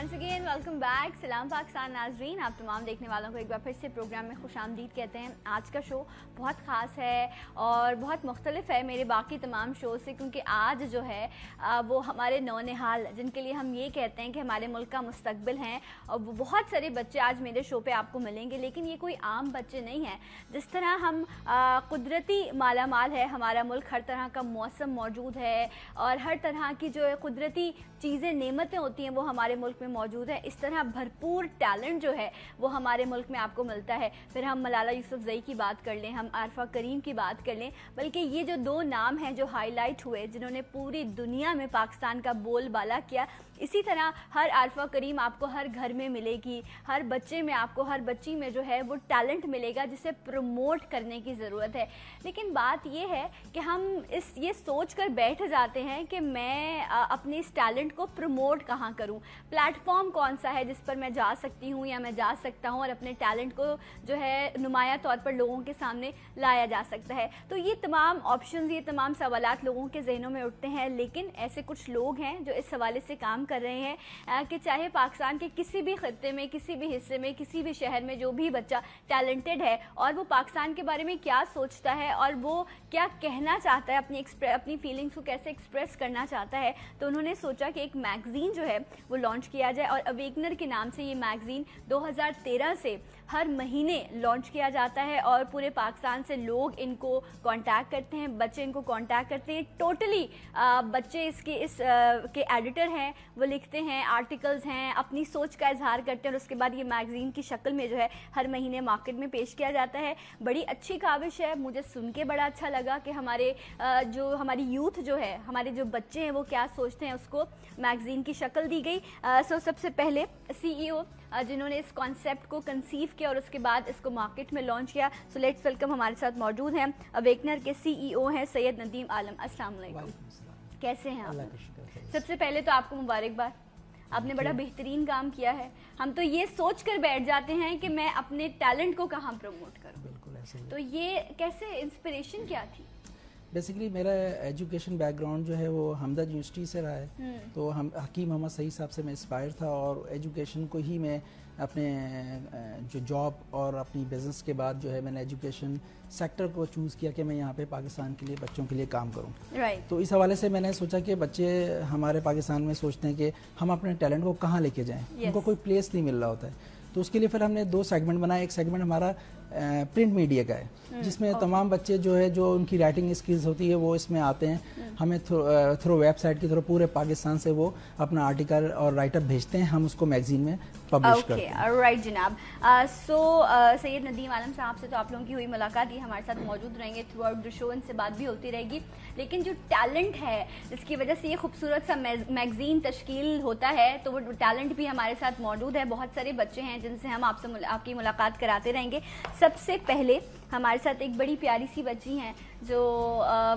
Once again, welcome back. सलाम पाकिस्तान नाज़रीन, आप तमाम देखने वालों को एक बार फिर से प्रोग्राम में खुशामदीद कहते हैं। आज का शो बहुत ख़ास है और बहुत मुख्तलिफ है मेरे बाकी तमाम शो से, क्योंकि आज जो है वो हमारे नौनिहाल, जिनके लिए हम ये कहते हैं कि हमारे मुल्क का मुस्तकबिल हैं, और वो बहुत सारे बच्चे आज मेरे शो पे आपको मिलेंगे। लेकिन ये कोई आम बच्चे नहीं हैं। जिस तरह हम कुदरती माला माल है हमारा मुल्क, हर तरह का मौसम मौजूद है और हर तरह की जो है कुदरती चीज़ें नेमतें होती हैं वो हमारे मुल्क में मौजूद है, इस तरह भरपूर टैलेंट जो है वो हमारे मुल्क में आपको मिलता है। फिर हम मलाला यूसुफजई की बात कर लें, हम आरफा करीम की बात कर लें, बल्कि ये जो दो नाम हैं जो हाईलाइट हुए, जिन्होंने पूरी दुनिया में पाकिस्तान का बोलबाला किया, इसी तरह हर आरफा करीम आपको हर घर में मिलेगी, हर बच्चे में आपको, हर बच्ची में जो है वो टैलेंट मिलेगा जिसे प्रमोट करने की ज़रूरत है। लेकिन बात ये है कि हम ये सोच कर बैठ जाते हैं कि मैं अपने इस टैलेंट को प्रमोट कहाँ करूँ, प्लेटफॉर्म कौन सा है जिस पर मैं जा सकती हूँ या मैं जा सकता हूँ और अपने टैलेंट को जो है नुमाया तौर पर लोगों के सामने लाया जा सकता है। तो ये तमाम ऑप्शंस, ये तमाम सवालात लोगों के जहनों में उठते हैं। लेकिन ऐसे कुछ लोग हैं जो इस हवाले से काम कर रहे हैं कि चाहे पाकिस्तान के किसी भी खत्ते में, किसी भी हिस्से में, किसी भी शहर में जो भी बच्चा टैलेंटेड है और वो पाकिस्तान के बारे में क्या सोचता है और वो क्या कहना चाहता है, अपनी फीलिंग्स को कैसे एक्सप्रेस करना चाहता है, तो उन्होंने सोचा कि एक मैगज़ीन जो है वो लॉन्च किया जाए। और अवेकनर के नाम से ये मैगज़ीन 2013 से हर महीने लॉन्च किया जाता है और पूरे पाकिस्तान से लोग इनको कांटेक्ट करते हैं, बच्चे इनको कांटेक्ट करते हैं। टोटली बच्चे के एडिटर हैं, वो लिखते हैं, आर्टिकल्स हैं, अपनी सोच का इजहार करते हैं और उसके बाद ये मैगज़ीन की शक्ल में जो है हर महीने मार्केट में पेश किया जाता है। बड़ी अच्छी काविश है, मुझे सुन के बड़ा अच्छा लगा कि हमारी यूथ जो है, हमारे जो बच्चे हैं वो क्या सोचते हैं, उसको मैगज़ीन की शक्ल दी गई। सबसे पहले CEO जिन्होंने इस कॉन्सेप्ट को कंसीव किया और उसके बाद इसको मार्केट में लॉन्च किया। सो लेट्स वेलकम, हमारे साथ मौजूद हैं अवेकनर के CEO हैं सैयद नदीम आलम। अस्सलाम वालेकुम, कैसे हैं आप? सबसे पहले तो आपको मुबारकबाद, आपने बड़ा बेहतरीन काम किया है। हम तो ये सोच कर बैठ जाते हैं कि मैं अपने टैलेंट को कहाँ प्रमोट करूँ। बिल्कुल ऐसे ही। तो ये कैसे, इंस्पिरेशन क्या थी? बेसिकली मेरा एजुकेशन बैकग्राउंड जो है वो हमदर्द यूनिवर्सिटी से रहा है, तो हम हकीम मोहम्मद सईद साहब से मैं इंस्पायर था और एजुकेशन को ही मैं अपने जो जॉब और अपनी बिज़नेस के बाद जो है मैंने एजुकेशन सेक्टर को चूज़ किया कि मैं यहाँ पे पाकिस्तान के लिए बच्चों के लिए काम करूँ। राइट। तो इस हवाले से मैंने सोचा कि बच्चे हमारे पाकिस्तान में सोचते हैं कि हम अपने टैलेंट को कहाँ लेके जाएँ, उनको कोई प्लेस नहीं मिल रहा होता है। तो उसके लिए फिर हमने 2 सेगमेंट बनाए। एक सेगमेंट हमारा प्रिंट मीडिया का है, जिसमें तमाम बच्चे जो है जो उनकी राइटिंग स्किल्स होती है वो इसमें आते हैं, हमें थ्रू वेबसाइट के थ्रू पूरे पाकिस्तान से वो अपना आर्टिकल और राइटअप भेजते हैं, हम उसको मैगजीन में पब्लिश करते हैं। राइट जनाब। सैयद नदीम आलम साहब से तो आप लोगों की हुई मुलाकात, ये हमारे साथ मौजूद रहेंगे थ्रू आउट द शो, इनसे बात भी होती रहेगी। लेकिन जो टैलेंट है जिसकी वजह से ये खूबसूरत सा मैगजीन तश्कील होता है, तो वो टैलेंट भी हमारे साथ मौजूद है। बहुत सारे बच्चे हैं जिनसे हम आपकी मुलाकात कराते रहेंगे। सबसे पहले हमारे साथ एक बड़ी प्यारी सी बच्ची हैं जो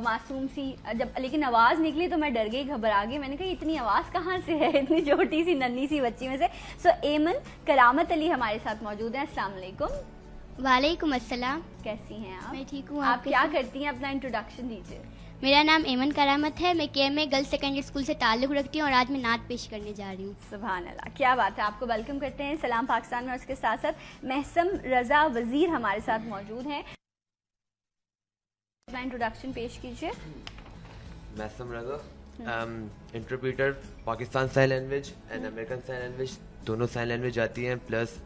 मासूम सी, जब लेकिन आवाज़ निकली तो मैं डर गई, घबरा गई। मैंने कहा इतनी आवाज़ कहाँ से है इतनी छोटी सी नन्ही सी बच्ची में से। सो एमन करामत अली हमारे साथ मौजूद हैं। अस्सलाम वालेकुम। वालेकुम अस्सलाम। कैसी हैं आप? मैं ठीक हूँ। आप क्या करती हैं, अपना इंट्रोडक्शन दीजिए। मेरा नाम एमन करामत है, मैं KMA गर्ल्स सेकेंडरी स्कूल से ताल्लुक़ रखती हूँ और आज मैं नात पेश करने जा रही हूँ। सुभान अल्लाह, क्या बात है। आपको वेलकम करते हैं सलाम पाकिस्तान में। और उसके साथ साथ महसम रजा वजीर हमारे साथ मौजूद हैं। अपना इंट्रोडक्शन पेश कीजिए। महसम Raza, interpreter, Pakistan sign language and American sign language, दोनों साइन लैंग्वेज आती हैं, plus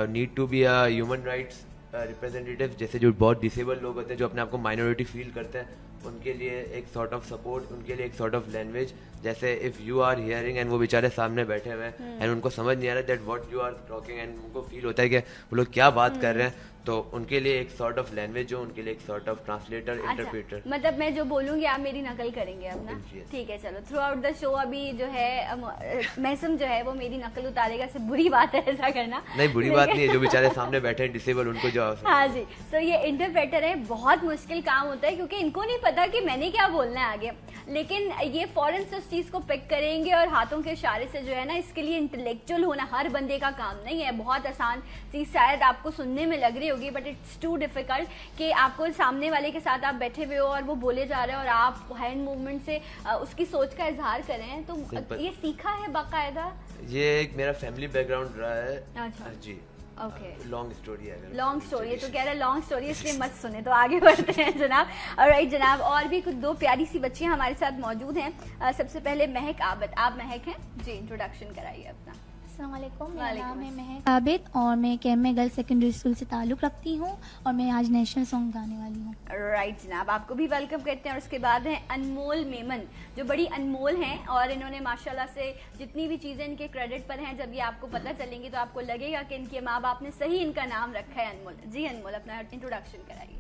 need to be a human rights representative, जैसे जो बहुत डिसेबल लोग होते हैं जो अपने आप को माइनॉरिटी फील करते हैं, उनके लिए एक सॉर्ट ऑफ सपोर्ट, उनके लिए एक सॉर्ट ऑफ लैंग्वेज। जैसे if you are hearing and वो बेचारे सामने बैठे हुए हैं एंड उनको समझ नहीं आ रहा that what you are talking, and उनको फील होता है कि वो लोग क्या बात कर रहे हैं, तो उनके लिए एक सॉर्ट ऑफ लैंग्वेज हो, उनके लिए एक सॉर्ट ऑफ ट्रांसलेटर, इंटरप्रेटर। मतलब मैं जो बोलूंगी आप मेरी नकल करेंगे अब ना? ठीक है, चलो थ्रू आउट द शो अभी जो है महसम जो है वो मेरी नकल उतारेगा। से बुरी बात है ऐसा करना? नहीं, बुरी बात नहीं है, जो बेचारे सामने बैठे हैं डिसेबल, उनको जो हाँ जी। सो ये इंटरप्रेटर है, बहुत मुश्किल काम होता है क्योंकि इनको नहीं पता कि मैंने क्या बोलना है आगे, लेकिन ये फौरन से उस चीज़ को पिक करेंगे और हाथों के इशारे से जो है ना, इसके लिए इंटेलेक्चुअल होना हर बंदे का काम नहीं है। बहुत आसान चीज़ शायद आपको सुनने में लग रही होगी होगी, बट इट्स टू डिफिकल्ट कि आपको सामने वाले के साथ आप बैठे हुए हो और वो बोले जा रहे हैं और आप हैंड मूवमेंट से उसकी सोच का इजहार करें, तो ये सीखा है बाकायदा? ये एक मेरा फैमिली बैकग्राउंड रहा है। अच्छा जी, ओके, लॉन्ग स्टोरी है। लॉन्ग स्टोरी है तो कह रहे हैं लॉन्ग स्टोरी इसलिए मत सुने, तो आगे बढ़ते हैं जनाब। ऑलराइट जनाब, और भी कुछ दो प्यारी सी बच्चियां हमारे साथ मौजूद हैं। सबसे पहले महक आबिद, आप महक हैं जी, इंट्रोडक्शन कराइए अपना। अस्सलाम वालेकुम, मेरा नाम है महक आबिद और मैं KMA गर्ल्स सेकेंडरी स्कूल से ताल्लुक़ रखती हूँ और मैं आज नेशनल सॉन्ग गाने वाली हूँ। राइट जनाब, आपको भी वेलकम करते हैं। और उसके बाद हैं अनमोल मेमन, जो बड़ी अनमोल हैं और इन्होंने माशाल्लाह से जितनी भी चीज़ें इनके क्रेडिट पर हैं, जब ये आपको पता चलेंगी तो आपको लगेगा कि इनके माँ बाप ने सही इनका नाम रखा है अनमोल। जी अनमोल, अपना इंट्रोडक्शन कराइए।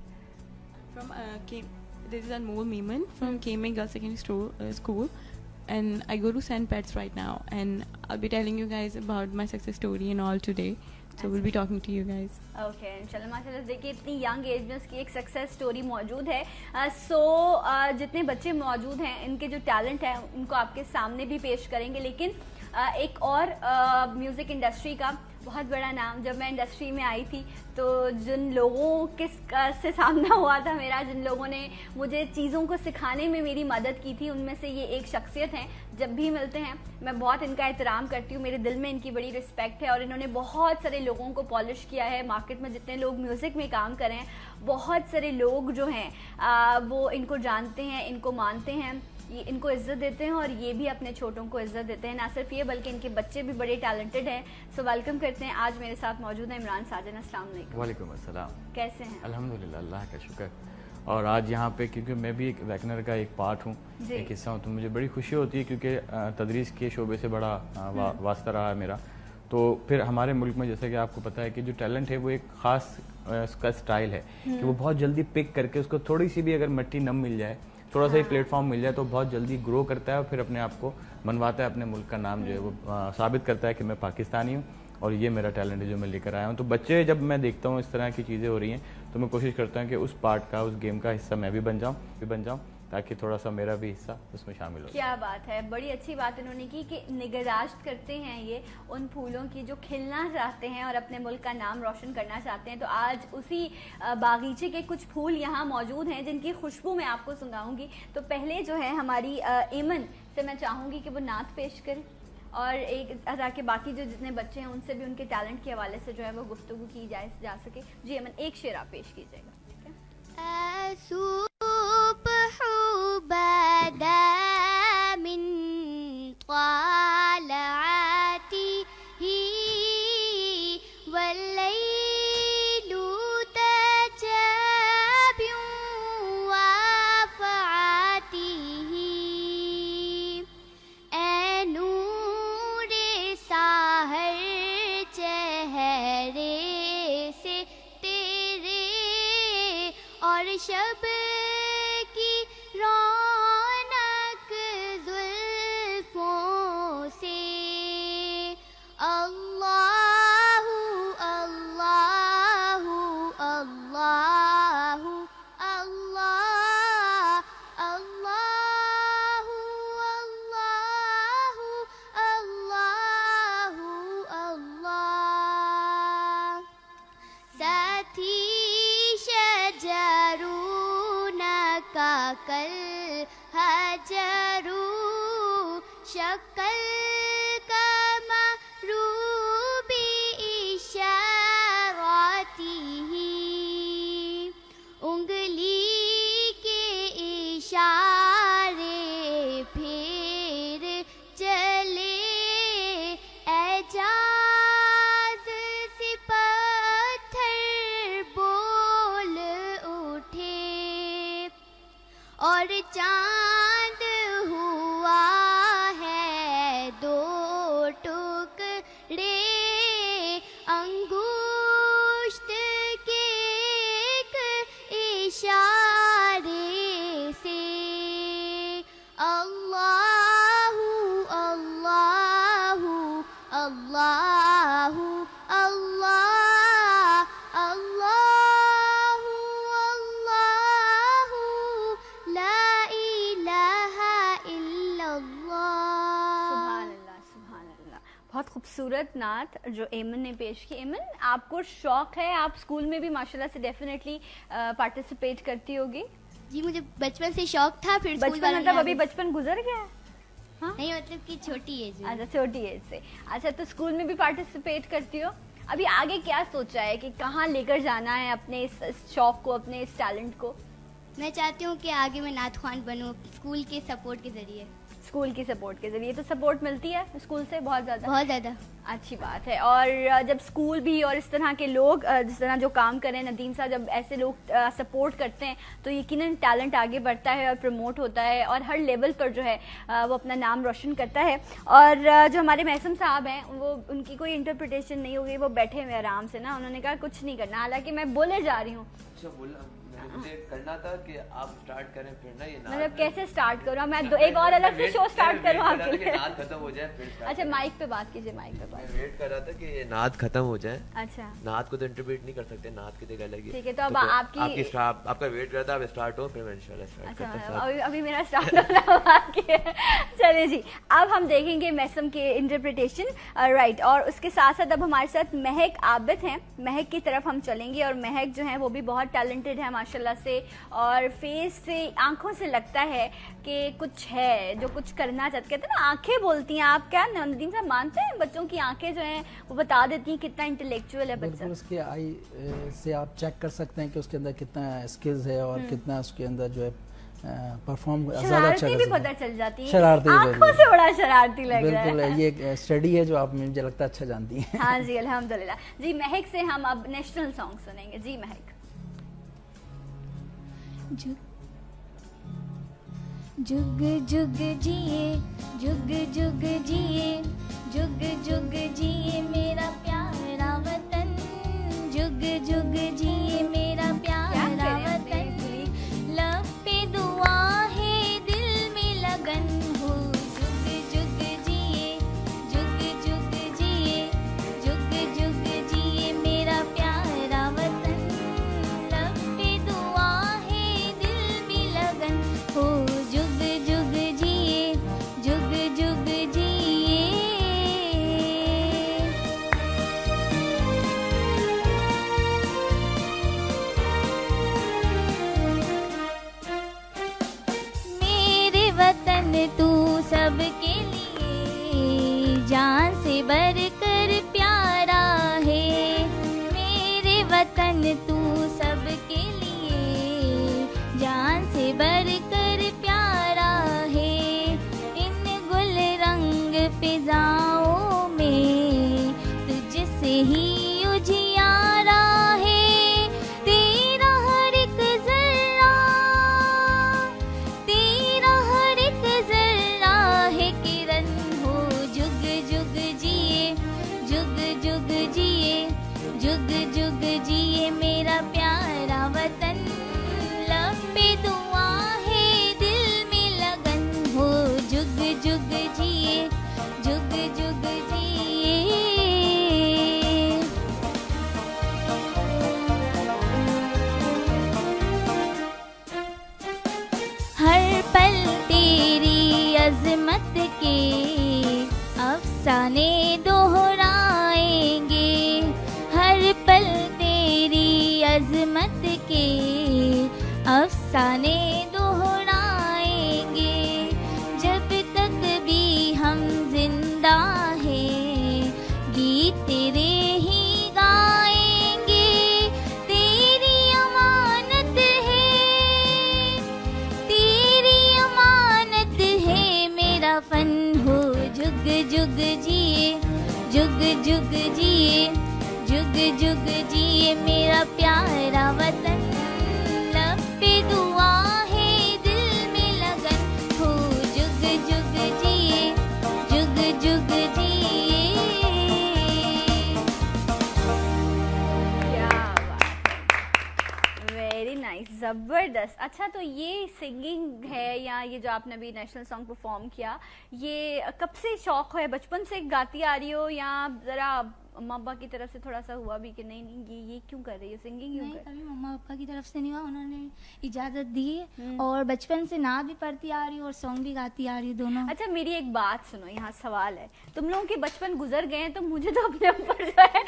This is Anmol Meeman from KMA Girls Secondary School, and I go to St. Pat's right now, and I'll be telling you guys about my success story and all today. So we'll be talking to you guys. Okay, इंशाल्लाह माशाल्लाह। देखिए इतनी young age में उसकी एक success story मौजूद है। जितने बच्चे मौजूद हैं इनके जो टैलेंट है उनको आपके सामने भी पेश करेंगे, लेकिन एक और म्यूज़िक इंडस्ट्री का बहुत बड़ा नाम, जब मैं इंडस्ट्री में आई थी तो जिन लोगों के से सामना हुआ था मेरा, जिन लोगों ने मुझे चीज़ों को सिखाने में मेरी मदद की थी, उनमें से ये एक शख्सियत हैं। जब भी मिलते हैं मैं बहुत इनका एहतराम करती हूँ, मेरे दिल में इनकी बड़ी रिस्पेक्ट है और इन्होंने बहुत सारे लोगों को पॉलिश किया है। मार्केट में जितने लोग म्यूज़िक में काम कर रहे हैं, बहुत सारे लोग जो हैं वो इनको जानते हैं, इनको मानते हैं, ये इनको इज्जत देते हैं और ये भी अपने छोटों को इज्जत देते हैं। ना सिर्फ ये बल्कि इनके बच्चे भी बड़े टैलेंटेड हैं। सो वेलकम करते हैं। आज मेरे साथ मौजूद है इमरान साजन। अस्सलाम वालेकुम। वालेकुम अस्सलाम। कैसे हैं? अल्हम्दुलिल्लाह, अल्लाह का शुक्र। और आज यहाँ पे क्योंकि मैं भी एक वैगनर का एक पार्ट हूँ, एक हिस्सा हूँ, तो मुझे बड़ी खुशी होती है क्योंकि तदरीस के शोबे से बड़ा वास्ता रहा है मेरा। तो फिर हमारे मुल्क में जैसे कि आपको पता है कि जो टैलेंट है वो एक ख़ास उसका स्टाइल है कि वो बहुत जल्दी पिक करके उसको थोड़ी सी भी अगर मिट्टी नम मिल जाए, थोड़ा सा ही प्लेटफॉर्म मिल जाए तो बहुत जल्दी ग्रो करता है और फिर अपने आप को मनवाता है, अपने मुल्क का नाम जो है वो साबित करता है कि मैं पाकिस्तानी हूँ और ये मेरा टैलेंट है जो मैं लेकर आया हूँ। तो बच्चे जब मैं देखता हूँ इस तरह की चीज़ें हो रही हैं तो मैं कोशिश करता हूँ कि उस पार्ट का, उस गेम का हिस्सा मैं भी बन जाऊँ ताकि थोड़ा सा मेरा भी हिस्सा उसमें शामिल हो। क्या बात है, बड़ी अच्छी बात इन्होंने की कि निगराश्त करते हैं ये उन फूलों की जो खिलना चाहते हैं और अपने मुल्क का नाम रोशन करना चाहते हैं। तो आज उसी बागीचे के कुछ फूल यहाँ मौजूद हैं जिनकी खुशबू मैं आपको सुनाऊंगी। तो पहले जो है हमारी एमन से मैं चाहूँगी कि वो नात पेश करें और एक ताकि बाकी जो जितने बच्चे हैं उनसे भी उनके टैलेंट के हवाले से जो है वो गुफ्तगू की जा सके। जी एमन, एक शेर आप पेश कीजिएगा। बदा मिन क़ालअतिही वल्लैलु तजाबिउ वफ़अतिही ए नूरे साहर चेहरे से तेरे और शब की रौनक जुल्फों से अल्लाहु अल्लाहु अल्लाहु अल्लाह अल्लाहु अल्लाहु अल्लाहु अल्लाह साथी शजरून का कल हजरू शक्ल का मरूबी इशारातिही उंगली के इशारे फिर चले एजाज से पत्थर बोल उठे और चांद हुआ है दो टुकड़े अंगूष्ठ के एक इशारे से अल्लाहु अल्लाहु अल्लाहु अल्लाह अल्लाहु अल्लाहु ला इलाहा इल्लल्लाह। सुभान अल्लाह, सुभान अल्लाह। बहुत खूबसूरत खूबसूरत नात जो एमन ने पेश की। एमन, आपको शौक है, आप स्कूल में भी माशाल्लाह से डेफिनेटली पार्टिसिपेट करती होगी? जी मुझे बचपन से शौक था, फिर बचपन मतलब अभी बचपन गुजर गया? हाँ? नहीं मतलब कि छोटी एज। अच्छा, छोटी एज से। अच्छा, तो स्कूल में भी पार्टिसिपेट करती हो? अभी आगे क्या सोचा है कि कहाँ लेकर जाना है अपने इस शौक को, अपने इस टैलेंट को? मैं चाहती हूँ कि आगे मैं नात ख्वान बनूँ स्कूल के सपोर्ट के ज़रिए। स्कूल की सपोर्ट के ज़रिए? तो सपोर्ट मिलती है स्कूल से बहुत ज़्यादा? बहुत ज़्यादा। अच्छी बात है। और जब स्कूल भी और इस तरह के लोग जिस तरह जो काम करें नदीम साहब, जब ऐसे लोग सपोर्ट करते हैं तो यकीनन टैलेंट आगे बढ़ता है और प्रमोट होता है और हर लेवल पर जो है वो अपना नाम रोशन करता है। और जो हमारे महसम साहब हैं वो, उनकी कोई इंटरप्रिटेशन नहीं होगी, वो बैठे हुए आराम से ना, उन्होंने कहा कुछ नहीं करना, हालांकि मैं बोले जा रही हूँ। मुझे करना था कि आप स्टार्ट करें फिर ना, ये मतलब कैसे स्टार्ट करूँ मैं? एक और अलग से शो स्टार्ट करूँ आपके लिए? नाद खत्म हो जाए फिर। अच्छा, माइक पे बात कीजिए, माइक पे बात। मैं वेट कर रहा था कि ये नाद खत्म हो जाए। अच्छा, नाद को तो इंटरप्रेट नहीं कर सकते, नाद की जगह लगी। ठीक है, तो अब आपका वेट करता, आप स्टार्ट हो फिर मैं इंशाल्लाह स्टार्ट करता हूं। अभी मेरा स्टार्ट होना बाकी है। चलिए जी, अब हम देखेंगे मैसम के इंटरप्रिटेशन, राइट। और उसके साथ साथ अब हमारे साथ महक आबिद हैं, महक की तरफ हम चलेंगे। और महक जो है वो भी बहुत टैलेंटेड है माशाल्लाह से, और फेस से, आंखों से लगता है कि कुछ है जो कुछ करना चाहते। कहते हैं ना आंखें बोलती हैं। आप क्या नदीम साहब मानते हैं बच्चों की आंखें जो हैं वो बता देती हैं कितना इंटेलेक्चुअल है बच्चा? उसके आई से आप चेक कर सकते हैं कि उसके अंदर कितना स्किल्स है और कितना उसके अंदर जो है परफॉर्म ज़्यादा अच्छा भी पता चल जाती है। शरारती, आंखों से बड़ा शरारती लग रहा है। बिल्कुल, ये एक स्टडी है जो आप मुझे लगता है अच्छा जानती हैं। हाँ जी, अल्हम्दुलिल्लाह जी। महक से हम अब नेशनल सॉन्ग सुनेंगे। जी महक। जुग जुग जिए, जुग जुग जिए, जुग जुग जिए मेरा प्यारा वतन, जुग जुग जिए मेरा प्यारा वतन। लब पे दुआ है दिल में लगन हो, जुग जुग जिए, जुग जुग जिए, जुग जुग जिए मेरा प्यारा वतन। लब पे दुआ है दिल में लगन हो, जुग जुग जिए, जुग जुग जिए। मेरे वतन तू सबके लिए जान से बढ़कर प्यारा है, मेरे वतन तू सबके लिए जान से बढ़कर प्यारा है। इन गुल रंग फिजाओं में तुझसे ही उजियारा है, तेरा हर एक जर्रा, तेरा हर एक जर्रा है किरण हो, जुग जुग जिए, जुग जुग जिए, जुग जुग जिए मेरा प्यारा वतन। लब पे दुआ है दिल में लगन हो, जुग जुग जिए, जुग जुग जिए। हर पल तेरी अजमत के अफसाने दोहराएंगे, हर पल तेरी अजमत के अफसाने दोहराएंगे। जब तक भी हम जिंदा हैं गीत तेरे ही गाएंगे, तेरी अमानत है, तेरी अमानत है मेरा फन हो, जुग जुग जिए, जुग जुग जिए, जुग जुग जिए मेरा प्यारा वतन। लब पे दुआ है दिल में लगन हो, जुग जुग जिए, जुग जुग जिए। क्या बात, वेरी नाइस, ज़बरदस्त। अच्छा, तो ये सिंगिंग है या ये जो आपने अभी नेशनल सॉन्ग परफॉर्म किया, ये कब से शौक है? बचपन से गाती आ रही हो या ज़रा अम्मा पापा की तरफ से थोड़ा सा हुआ भी कि नहीं नहीं ये क्यों कर रही है, सिंगिंग क्यों नहीं, कर? कभी मम्मा पापा की तरफ से नहीं हुआ, उन्होंने इजाज़त दी है और बचपन से नाच भी पढ़ती आ रही हूँ और सॉन्ग भी गाती आ रही हूँ दोनों। अच्छा मेरी एक बात सुनो, यहाँ सवाल है, तुम लोगों के बचपन गुजर गए हैं तो मुझे तो अपने ऊपर जो है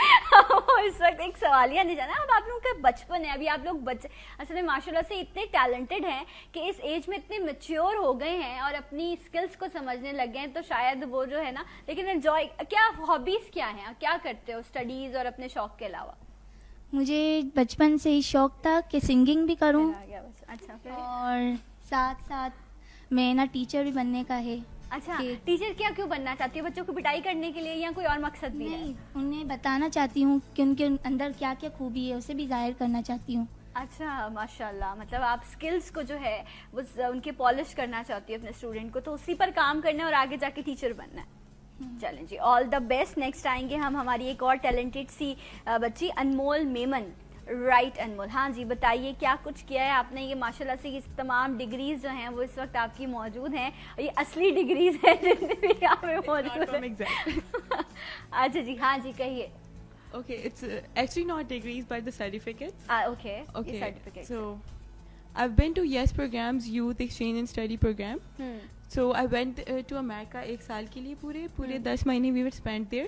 वो इस वक्त एक सवालिया नहीं जाना। अब आप लोगों का बचपन है, अभी आप लोग बच्चे असल में माशाल्लाह से इतने टैलेंटेड हैं कि इस एज में इतने मैच्योर हो गए हैं और अपनी स्किल्स को समझने लग गए हैं, तो शायद वो जो है ना, लेकिन एंजॉय क्या हॉबीज क्या हैं, क्या करते हो स्टडीज और अपने शौक के अलावा? मुझे बचपन से ही शौक था कि सिंगिंग भी करूं अच्छा फिर? और साथ साथ मैं ना टीचर भी बनने का है। अच्छा टीचर क्या क्यों बनना चाहती हो, बच्चों को पिटाई करने के लिए या कोई और मकसद भी है? नहीं, उन्हें बताना चाहती हूँ कि उनके अंदर क्या क्या खूबी है, उसे भी जाहिर करना चाहती हूँ। अच्छा माशाल्लाह, मतलब आप स्किल्स को जो है वो उनके पॉलिश करना चाहती हो अपने स्टूडेंट को, तो उसी पर काम करना है और आगे जाके टीचर बनना है। चलें जी, ऑल द बेस्ट। नेक्स्ट आएंगे हम हमारी एक और टैलेंटेड सी बच्ची अनमोल मेमन। राइट अनमोल, हाँ जी बताइए क्या कुछ किया है आपने? ये माशाल्लाह से ये तमाम डिग्रीज जो हैं वो इस वक्त आपकी मौजूद हैं, ये असली डिग्रीज हैं जितनी भी यहाँ पे मौजूद हैं। अच्छा जी, हाँ जी कहिए। Okay, it's actually not degrees but the certificates. Okay. Okay. Certificates. So, I've been to YES programs, Youth Exchange and Study program. So I went to America एक साल के लिए पूरे 10 महीने we were spent there.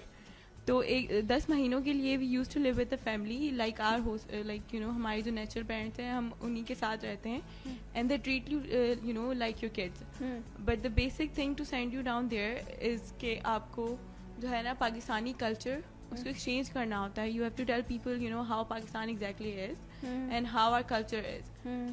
तो 10 महीनों के लिए we used to live with the family like our host, like you know हमारे जो natural parents हैं हम उन्हीं के साथ रहते हैं and they treat you you know like your kids. But the basic thing to send you down there is कि आपको जो है ना पाकिस्तानी culture उसको exchange करना होता है. You have to tell people you know how Pakistan exactly is and how our culture is.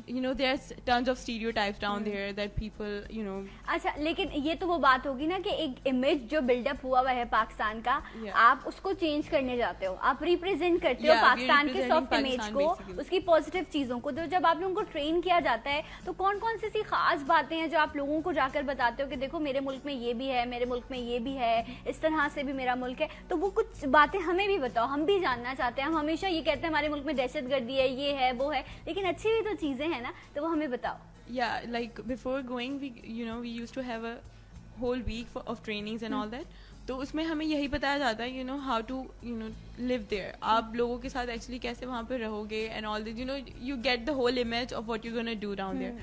You know there's tons of stereotypes down there that people you know. अच्छा लेकिन ये तो वो बात होगी ना कि एक इमेज जो बिल्डअप हुआ हुआ है पाकिस्तान का, आप उसको चेंज करने जाते हो, आप रिप्रेजेंट करते हो पाकिस्तान के सॉफ्ट इमेज को, उसकी पॉजिटिव चीज़ों को। तो जब आप लोगों को ट्रेन किया जाता है तो कौन कौन सी ऐसी खास बातें हैं जो आप लोगों को जाकर बताते हो कि देखो मेरे मुल्क में ये भी है, मेरे मुल्क में ये भी है, इस तरह से भी मेरा मुल्क है? तो वो कुछ बातें हमें भी बताओ, हम भी जानना चाहते हैं। हम हमेशा ये कहते हैं हमारे मुल्क में दहशतगर्दी है, ये है वो है, लेकिन अच्छी भी तो चीज़ें हैं ना, तो वो हमें बताओ। Yeah, like before going we you know we used to have a whole week of trainings and all that. तो उसमें हमें यही बताया जाता है you know how to you know live there. आप लोगों के साथ actually कैसे वहाँ पे रहोगे and all that, you know you get the whole image of what you're gonna do down there.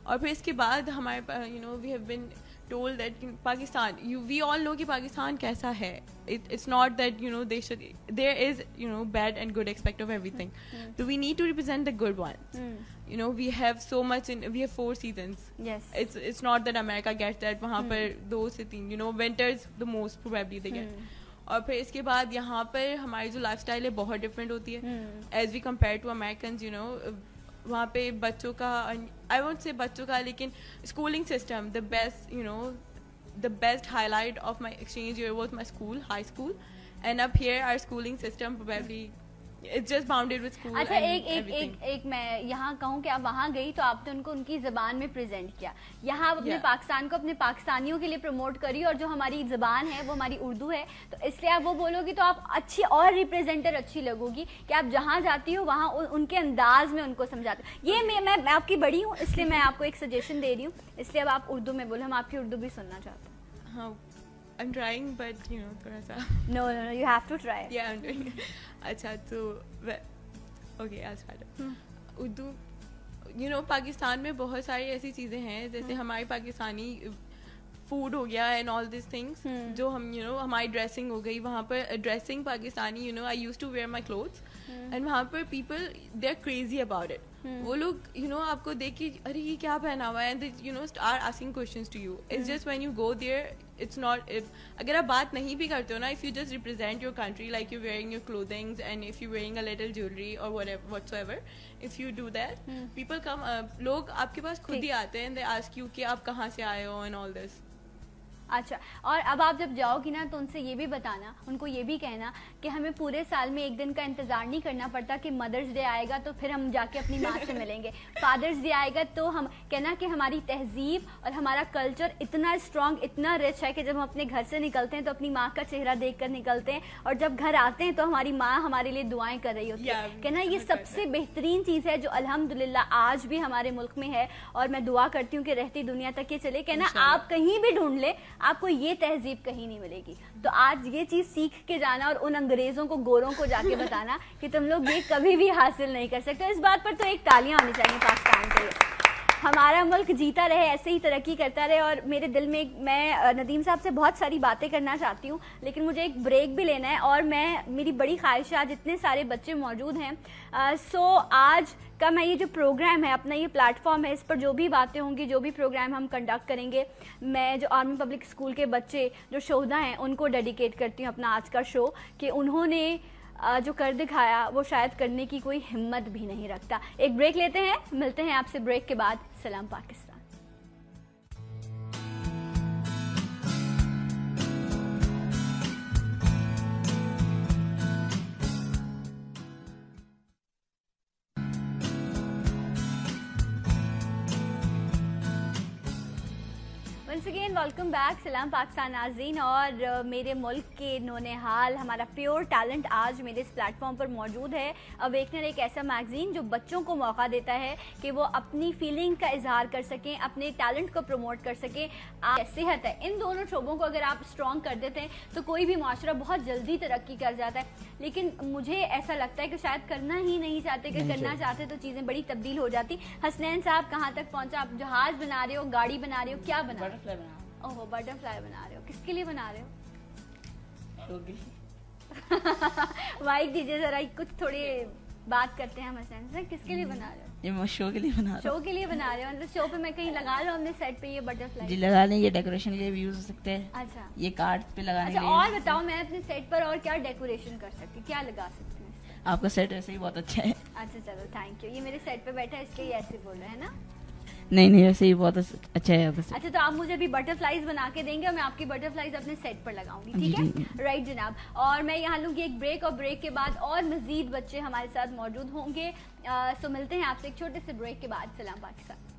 और फिर इसके बाद हमारे you know we have been told that Pakistan, we all know कि पाकिस्तान कैसा है. It's not that you know there is you know bad and good aspect of everything. So we need to represent the good ones. You know we have so much we have 4 seasons. Yes. It's not that America gets that. वहाँ पर 2 से 3 you know winters the most probably they get. और फिर इसके बाद यहाँ पर हमारी जो लाइफ स्टाइल है बहुत डिफरेंट होती है as we compare to American. You know वहाँ पे बच्चों का आई वोंट से बच्चों का लेकिन schooling system the best you know the best highlight of my exchange year was my school, high school, and up here our schooling system probably it's just bounded with school. अच्छा and एक मैं यहाँ कहूँ कि आप वहाँ गई तो आपने उनको उनकी ज़बान में प्रेजेंट किया, यहाँ अपने पाकिस्तान को अपने पाकिस्तानियों के लिए प्रमोट करी, और जो हमारी ज़बान है वो हमारी उर्दू है, तो इसलिए आप वो बोलोगी तो आप अच्छी और रिप्रेजेंटर अच्छी लगोगी कि आप जहाँ जाती हो वहाँ उनके अंदाज में उनको समझाते हो. ये मैं आपकी बड़ी हूँ इसलिए मैं आपको एक सजेशन दे रही हूँ, इसलिए अब आप उर्दू में बोलो, हम आपकी उर्दू भी सुनना चाहते हैं. हाँ I'm trying but you know थोड़ा सा no you have to try. Yeah I'm doing. अच्छा तो okay I'll start. Urdu you know Pakistan में बहुत सारी ऐसी चीज़ें हैं जैसे हमारी पाकिस्तानी फूड हो गया एंड ऑल दिस थिंग्स जो हम यू नो हमारी ड्रेसिंग हो गई. वहाँ पर dressing Pakistani you know I used to wear my clothes and वहाँ पर people they are crazy about it. वो लोग यू नो आपको देख के अरे ये क्या पहना हुआ है and you know are asking questions to you. It's just when you go there it's not अगर आप बात नहीं भी करते हो ना, if you just represent your country like you wearing your clothings and if you wearing a little jewellery और whatsoever, if you do that people come, लोग आपके पास खुद ही आते हैं, दे आस्क यू कि आप कहाँ से आए हो एंड ऑल दिस. अच्छा, और अब आप जब जाओगी ना तो उनसे ये भी बताना, उनको ये भी कहना कि हमें पूरे साल में एक दिन का इंतज़ार नहीं करना पड़ता कि मदर्स डे आएगा तो फिर हम जाके अपनी माँ से मिलेंगे, फादर्स डे आएगा तो हम कहना कि हमारी तहजीब और हमारा कल्चर इतना स्ट्रॉन्ग, इतना रिच है कि जब हम अपने घर से निकलते हैं तो अपनी माँ का चेहरा देख कर निकलते हैं, और जब घर आते हैं तो हमारी माँ हमारे लिए दुआएं कर रही होती है. कहना ये सबसे बेहतरीन चीज़ है जो अल्हम्दुलिल्लाह आज भी हमारे मुल्क में है, और मैं दुआ करती हूँ कि रहती दुनिया तक ये चले. कहना आप कहीं भी ढूंढ ले, آپ کو یہ تہذیب کہیں نہیں ملے گی. تو آج یہ چیز سیکھ کے جانا اور ان انگریزوں کو, گوروں کو جا کے بتانا کہ تم لوگ یہ کبھی بھی حاصل نہیں کر سکتے. اس بات پر تو ایک تالیاں ہونی چاہیے پاکستان کے لیے. ہمارا ملک جیتا رہے, ایسے ہی ترقی کرتا رہے. اور میرے دل میں میں ندیم صاحب سے بہت ساری باتیں کرنا چاہتی ہوں, لیکن مجھے ایک بریک بھی لینا ہے. اور میری بڑی خواہش ہے, جتنے سارے بچے موجود ہیں, سو آج کا میں یہ جو پروگرام ہے, اپنا یہ پلیٹ فارم ہے, اس پر جو بھی باتیں ہوں گی, جو بھی پروگرام ہم کنڈکٹ کریں گے, میں جو آرمی پبلک اسکول کے بچے جو شہدا ہیں ان کو ڈیڈیکیٹ کرتی ہوں اپنا آج کا شو, کہ انہوں نے جو کر دکھایا وہ شاید کرنے کی کوئی ہمت بھی نہیں رکھتا. ایک بریک لیتے ہیں, ملتے ہیں آپ سے بریک کے بعد. سلام Pakistan. Once again welcome back. سلام پاکستان ناظرین. اور میرے ملک کے نونہال ہمارا پیور ٹیلنٹ آج میرے اس پلیٹ فارم پر موجود ہے. اویکنر ایک ایسا میگزین جو بچوں کو موقع دیتا ہے کہ وہ اپنی فیلنگ کا اظہار کر سکیں, اپنے ٹیلنٹ کو پروموٹ کر سکیں. صحت ہے, ان دونوں شعبوں کو اگر آپ اسٹرانگ کر دیتے ہیں تو کوئی بھی معاشرہ بہت جلدی ترقی کر جاتا ہے. لیکن مجھے ایسا لگتا ہے کہ شاید کرنا ہی نہیں چاہتے, کہ کرنا چاہتے تو چیزیں بڑی تبدیل ہو جاتی. حسنین صاحب کہاں تک پہنچا؟ آپ جہاز بنا رہے ہو, گاڑی بنا رہے ہو, کیا بنا رہے ہو؟ اوہ, بٹر فلائی بنا رہے ہو. کس کے لیے بنا رہے ہو؟ مائک دیجیے ذرا, کچھ تھوڑی بات کرتے ہیں ہم حسین سے. کس کے لیے بنا رہے ہو؟ یہ میں شو کے لیے بنا رہا ہوں. شو کے لیے بنا رہے ہو, مطلب شو پہ میں کہیں لگا لوں اپنے سیٹ پہ یہ بٹر فلائی؟ جی لگا لیں, یہ ڈیکوریشن کے لیے بھی یوز ہو سکتے ہیں. اچھا, یہ کارڈ پہ لگانے کے لیے. اور بتاؤ میں اپنے سیٹ پر اور کیا ڈیکوریشن کر سکتی, کیا لگا سکتی ہوں؟ آپ کا سیٹ ایسے ہی بہت اچھا ہے. اچھا چلو تھینک یو. یہ میرے سیٹ پہ بیٹھا ہے اس لیے ایسے بول رہے ہیں نا. نہیں ویسے ہی بہت اچھا ہے. اچھا تو آپ مجھے ابھی بٹر فلائز بنا کے دیں گے اور میں آپ کی بٹر فلائز اپنے سیٹ پر لگاؤں گی, ٹھیک ہے؟ رائٹ جناب. اور میں یہاں لوں گی ایک بریک, اور بریک کے بعد اور مزید بچے ہمارے ساتھ موجود ہوں گے. سو ملتے ہیں آپ سے ایک چھوٹے سے بریک کے بعد. سلام پاکستان.